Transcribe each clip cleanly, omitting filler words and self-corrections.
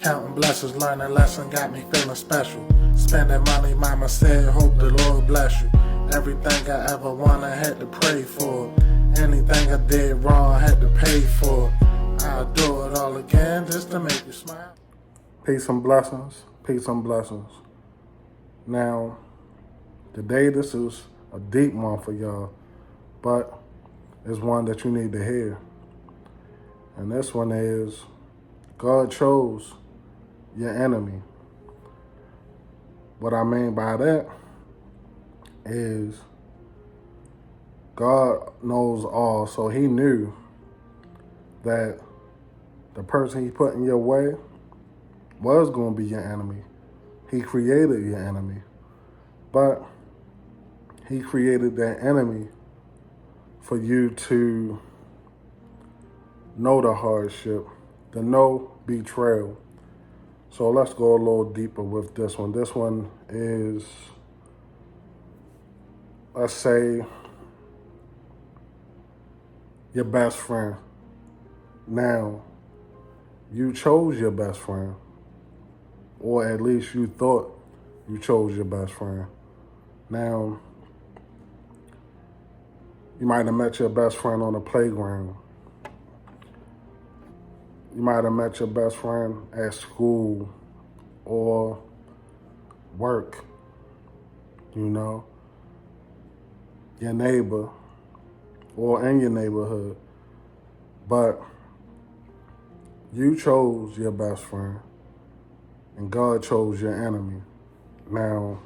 Counting blessings, learning lesson got me feeling special. Spending money, mama said, hope the Lord bless you. Everything I ever wanted, had to pray for. Anything I did wrong, had to pay for. I'll do it all again just to make you smile. Peace and blessings, peace and blessings. Now, today this is a deep one for y'all, but it's one that you need to hear. And this one is, God chose your enemy. What I mean by that is God knows all, so he knew that the person he put in your way was going to be your enemy. He created your enemy, but he created that enemy for you to know the hardship, to know betrayal. So let's go a little deeper with this one. This one is, let's say, your best friend. Now, you chose your best friend, or at least you thought you chose your best friend. Now, you might have met your best friend on the playground. You might have met your best friend at school or work, your neighbor or in your neighborhood. But you chose your best friend and God chose your enemy. Now,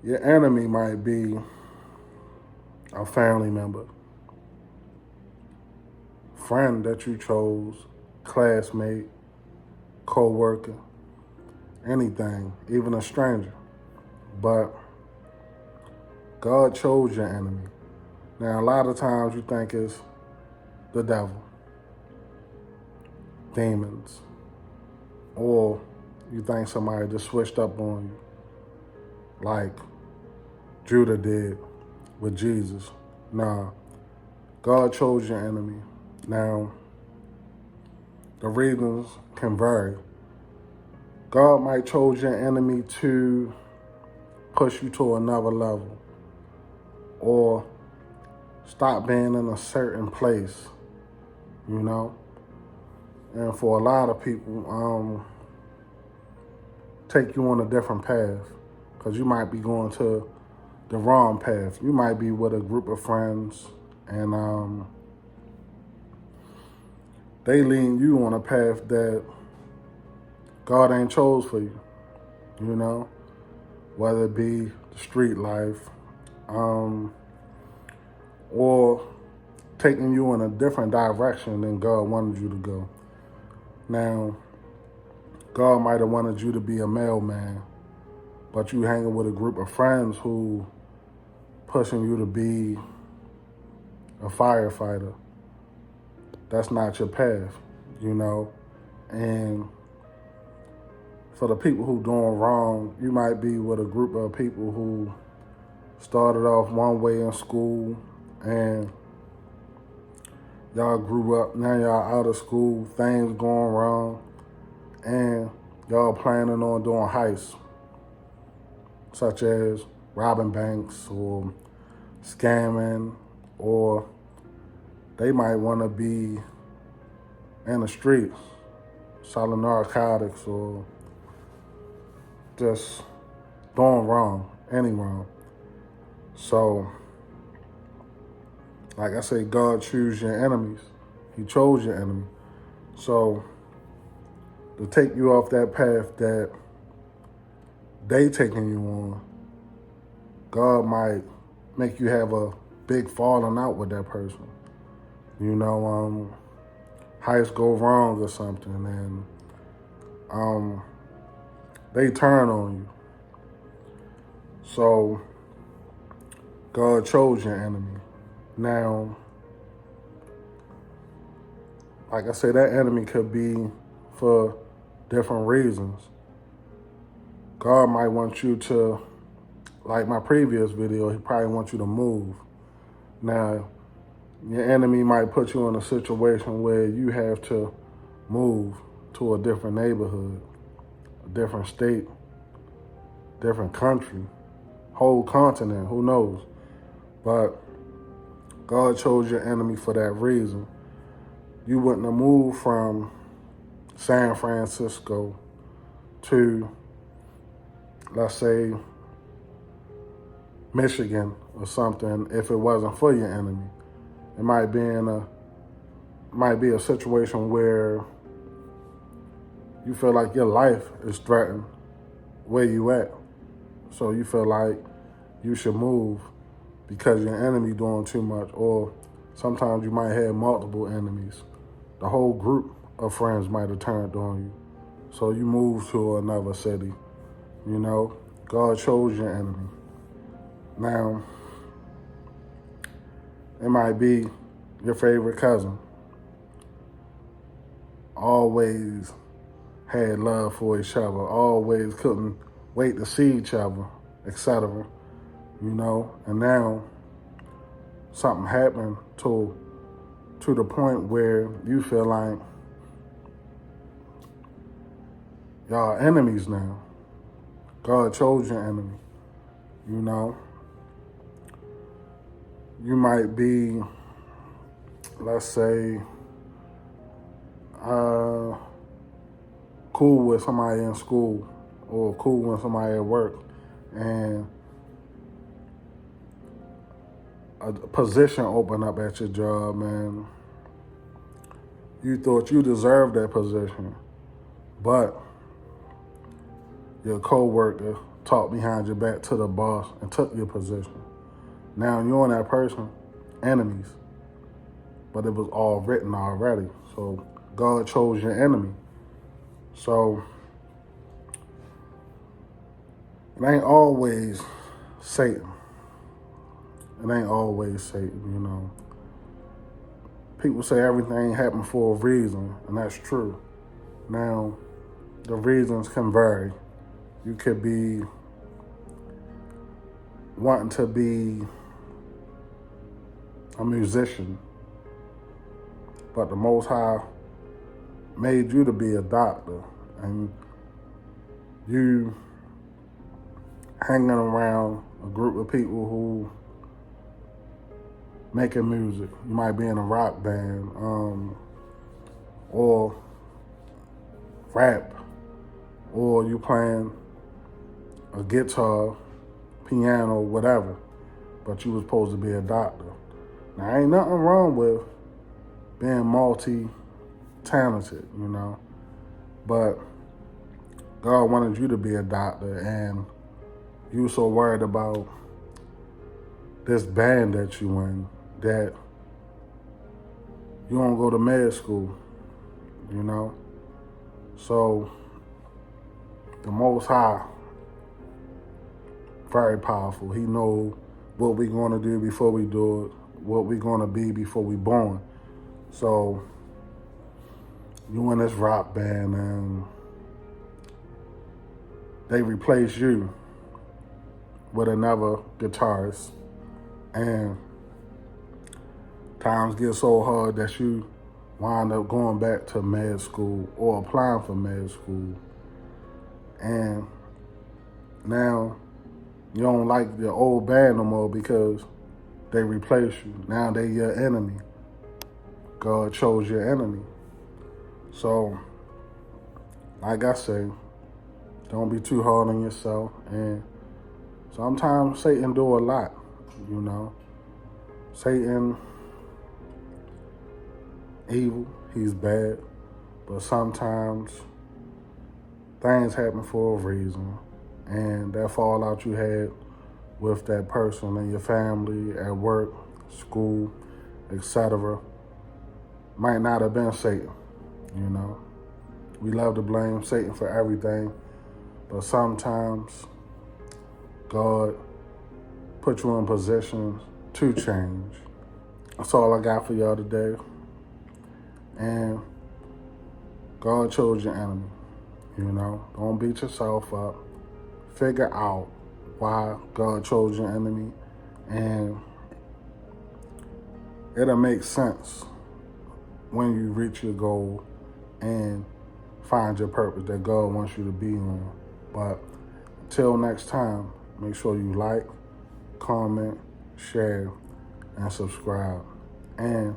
your enemy might be a family member, friend that you chose, classmate, co-worker, anything, even a stranger. But God chose your enemy. Now, a lot of times you think it's the devil, demons, or you think somebody just switched up on you, like Judah did with Jesus. Nah, God chose your enemy. Now, the reasons can vary. God might chose your enemy to push you to another level or stop being in a certain place, And for a lot of people, take you on a different path because you might be going to the wrong path. You might be with a group of friends and they lead you on a path that God ain't chose for you, whether it be the street life, or taking you in a different direction than God wanted you to go. Now, God might have wanted you to be a mailman, but you hanging with a group of friends who pushing you to be a firefighter. That's not your path, And for the people who doing wrong, you might be with a group of people who started off one way in school and y'all grew up, now y'all out of school, things going wrong, and y'all planning on doing heists, such as robbing banks or scamming, or they might want to be in the streets selling narcotics or just doing wrong, any wrong. So, like I say, God chose your enemies. He chose your enemy. So, to take you off that path that they taking you on, God might make you have a big falling out with that person. Heists go wrong or something, and they turn on you. So, God chose your enemy. Now, like I say, that enemy could be for different reasons. God might want you to, like my previous video, he probably wants you to move. Now, your enemy might put you in a situation where you have to move to a different neighborhood, a different state, different country, whole continent, who knows? But God chose your enemy for that reason. You wouldn't have moved from San Francisco to, let's say, Michigan or something if it wasn't for your enemy. It might be a situation where you feel like your life is threatened where you at. So you feel like you should move because your enemy doing too much. Or sometimes you might have multiple enemies. The whole group of friends might have turned on you. So you move to another city. You know, God chose your enemy. Now, it might be your favorite cousin. Always had love for each other. Always couldn't wait to see each other, etc. You know, and now something happened to the point where you feel like y'all enemies now. God chose your enemy. You know, you might be, let's say, cool with somebody in school or cool with somebody at work, and a position opened up at your job, and you thought you deserved that position, but your coworker talked behind your back to the boss and took your position. Now you and that person, enemies, but it was all written already. So God chose your enemy. So it ain't always Satan. It ain't always Satan, you know. People say everything happened for a reason, and that's true. Now, the reasons can vary. You could be wanting to be a musician, but the Most High made you to be a doctor, and you hanging around a group of people who making music. You might be in a rock band, or rap, or you playing a guitar, piano, whatever, but you was supposed to be a doctor. Now, ain't nothing wrong with being multi-talented, you know, but God wanted you to be a doctor, and you so worried about this band that you in that you don't go to med school, you know. So the Most High, very powerful. He knows what we're going to do before we do it, what we're going to be before we born. So you in this rock band, and they replace you with another guitarist, and times get so hard that you wind up going back to med school or applying for med school, and now you don't like your old band no more because they replace you. Now they your enemy. God chose your enemy. So, like I say, don't be too hard on yourself. And sometimes Satan do a lot, you know. Satan, evil, he's bad. But sometimes things happen for a reason. And that fallout you had with that person and your family, at work, school, etc., might not have been Satan, you know. We love to blame Satan for everything, but sometimes God put you in positions to change. That's all I got for y'all today. And God chose your enemy, you know. Don't beat yourself up. Figure out why God chose your enemy, and it'll make sense when you reach your goal and find your purpose that God wants you to be on. But until next time, make sure you like, comment, share, and subscribe. And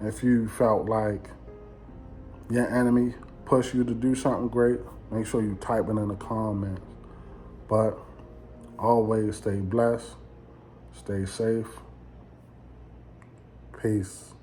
if you felt like your enemy pushed you to do something great, make sure you type it in the comments. But always stay blessed, stay safe. Peace.